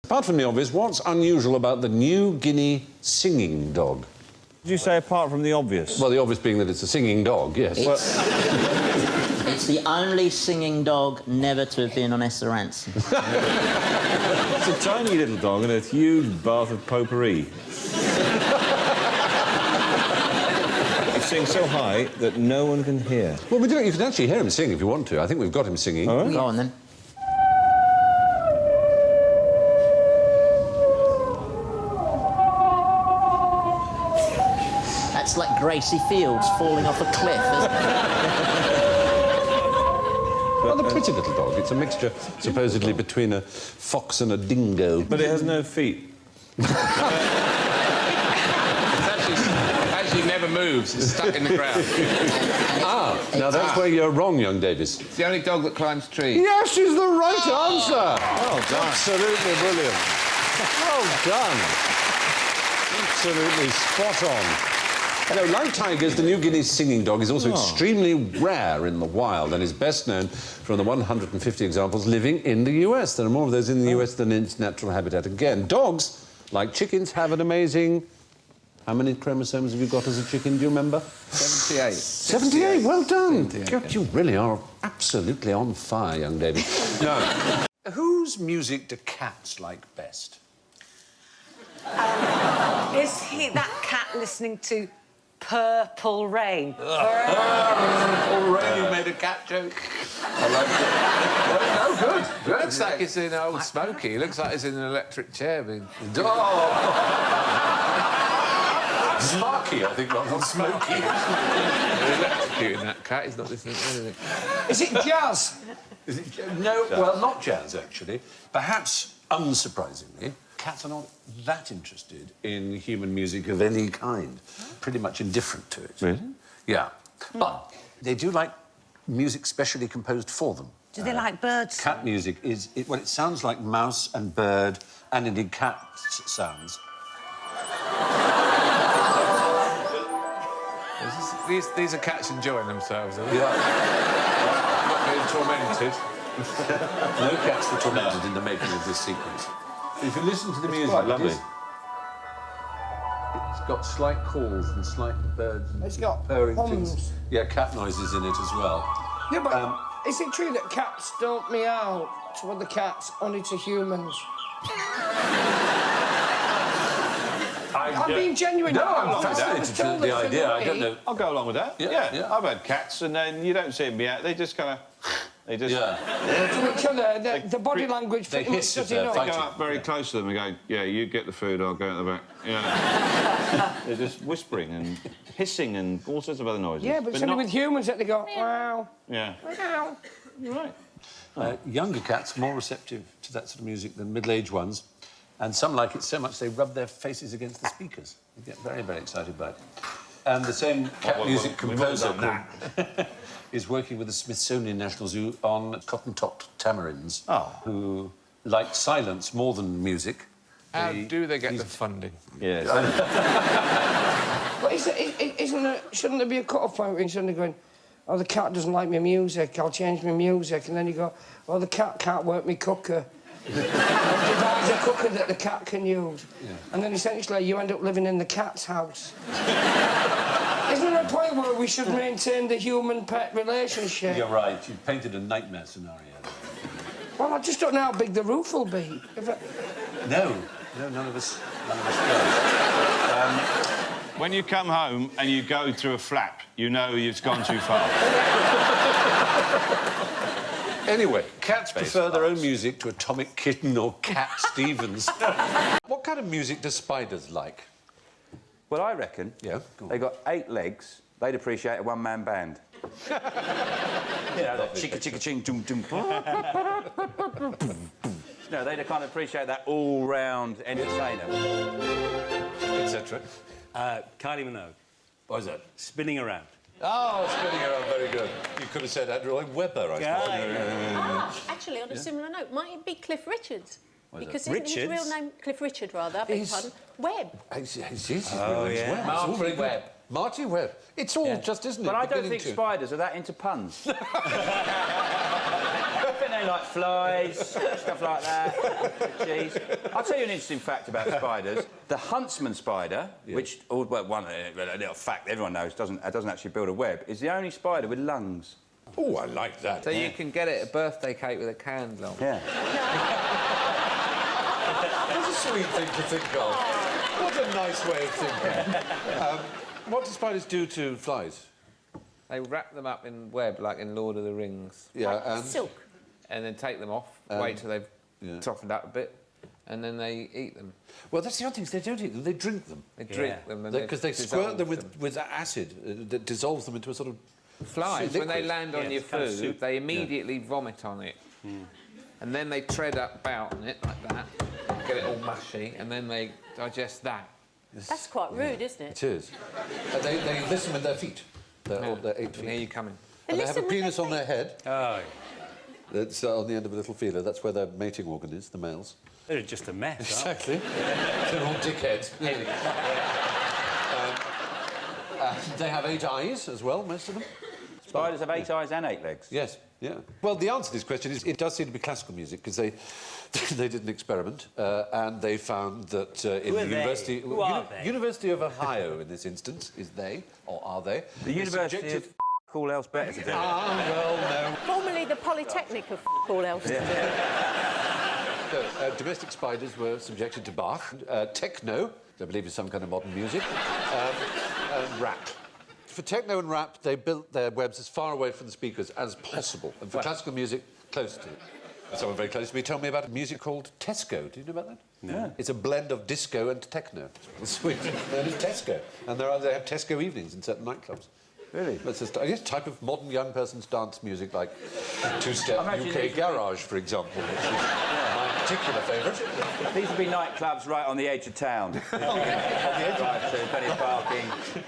Apart from the obvious, what's unusual about the new Guinea Singing Dog? Did you say apart from the obvious? Well, the obvious being that it's a singing dog, yes. It's the only singing dog never to have been on Esther Ranson. It's a tiny little dog in a huge bath of potpourri. He sings so high that no one can hear. Well, you can actually hear him sing if you want to. I think we've got him singing. Oh, Go on, then. That's like Gracie Fields falling off a cliff, isn't it? Rather pretty little dog. It's a mixture, supposedly, between a fox and a dingo. But it has no feet. It actually never moves. It's stuck in the ground. Now that's where you're wrong, young Davis. It's the only dog that climbs trees. Yes is the right answer. Well done. Absolutely brilliant. Well done. Absolutely spot on. Like tigers, the new Guinea Singing Dog is also extremely rare in the wild and is best known from the 150 examples living in the US. There are more of those in the US than in its natural habitat. Again, dogs, like chickens, have an amazing... How many chromosomes have you got as a chicken, do you remember? 78. 78, well done. God, you really are absolutely on fire, young David. Now, whose music do cats like best? Is that cat listening to Purple Rain? Purple Rain, you made a cat joke. I like it. Oh, good. It looks like it's in old Smokey. It looks like it's in an electric chair. Smarky, I think, rather than Smoky. They're electrocuting that cat. He's not listening to anything. Is it jazz? Is it no, well, not jazz, actually. Perhaps, unsurprisingly, cats are not that interested in human music of any kind. Pretty much indifferent to it. Really? Yeah. But they do like music specially composed for them. Do they like birds? Cat music is... Well, it sounds like mouse and bird and, indeed, cat sounds. These are cats enjoying themselves, aren't they? Yeah. Not being tormented. No cats were tormented in the making of this sequence. If you listen to the music, quite lovely. It's got slight calls and slight birds and It's got purring hums. things. Yeah, cat noises in it as well. Yeah, but is it true that cats don't meow to other cats, only to humans? I'm being genuine. No, I'm I was fascinated told with the that from idea. I me. don't know. I'll go along with that. Yeah. I've had cats, and then you don't see them meow. They just kind of... They just... Yeah. To each other, the body language They pretty much hiss if does they're enough. Go fighting. up very close to them and go, yeah, you get the food, I'll go at the back. Yeah. They're just whispering and hissing and all sorts of other noises. Yeah, but it's only not... with humans that they go, wow, Yeah. wow. You're right. Younger cats more receptive to that sort of music than middle-aged ones, and some like it so much they rub their faces against the speakers. They get very, very excited by it. And the same cat music composer is working with the Smithsonian National Zoo on cotton-topped tamarins, who like silence more than music. How do they get the funding? Yes. But shouldn't there be a cut-off point when somebody going, oh, the cat doesn't like my music, I'll change my music, and then you go, well, the cat can't work my cooker. Devise a cooker that the cat can use. Yeah. And then essentially you end up living in the cat's house. Isn't there a point where we should maintain the human-pet relationship? You're right. You've painted a nightmare scenario. Well, I just don't know how big the roof will be. No, none of us do. When you come home and you go through a flap, you know you've gone too far. Anyway, cats prefer their own music to Atomic Kitten or Cat Stevens. What kind of music do spiders like? Well, I reckon they got 8 legs. They'd appreciate a one-man band. You know, that chicka chicka ching dum dum. No, they'd kind of appreciate that all-round entertainer. Etc. Kylie Minogue. What is that? Spinning around. Oh, spinning around, very good. You could have said Andrew Lloyd Webber, I suppose. Actually, on a similar note, might it be Cliff Richards? Because isn't Richards? his real name Cliff Richard, rather? I beg your pardon. Webb. It's yeah. Marty Webb. Marty Webb. It's all just, isn't it? But I don't think spiders are that into puns. I think they Something like flies, stuff like that. Jeez. I'll tell you an interesting fact about spiders. The huntsman spider, which, well, a little fact everyone knows, doesn't actually build a web, is the only spider with lungs. Oh, I like that. So you can get it a birthday cake with a candle on. Yeah. That's a sweet thing to think of. What a nice way of thinking. What do spiders do to flies? They wrap them up in web, like in Lord of the Rings. Like silk. And then take them off, wait till they've toughened up a bit, and then they eat them. Well, that's the other thing, is they don't eat them, they drink them. They drink them. Because they squirt them with acid that dissolves them into a sort of flies, when they land on your kind of food, soup. they immediately vomit on it. And then they tread about on it like that, get it all mushy, and then they digest that. That's quite rude, isn't it? It is. They listen with their feet. Their 8 feet. Here you coming. And they have a listen with penis their on their head. Oh, That's on the end of a little feeler. That's where their mating organ is, the males. they're just a mess, aren't Exactly. They're all dickheads. They have 8 eyes as well, most of them. Spiders have 8 eyes and 8 legs. Yes, yeah. Well, the answer to this question is it does seem to be classical music because they did an experiment and they found that in Who are the they? University... Who are they? University of Ohio, in this instance, is they, or are they? The University of all else better to do. Well, no. Formerly the Polytechnic of all else. So, domestic spiders were subjected to Bach, techno, which I believe is some kind of modern music, and rap. For techno and rap, they built their webs as far away from the speakers as possible, and for classical music, close to it. Someone very close to me told me about a music called Tesco. Do you know about that? No. It's a blend of disco and techno. It's sweet. And it's Tesco. And they have Tesco evenings in certain nightclubs. Really? That's a type of modern young person's dance music, like two-step Imagine UK these- garage, for example, which is my particular favourite. These would be nightclubs right on the edge of town. On the edge. Right, so plenty of parking.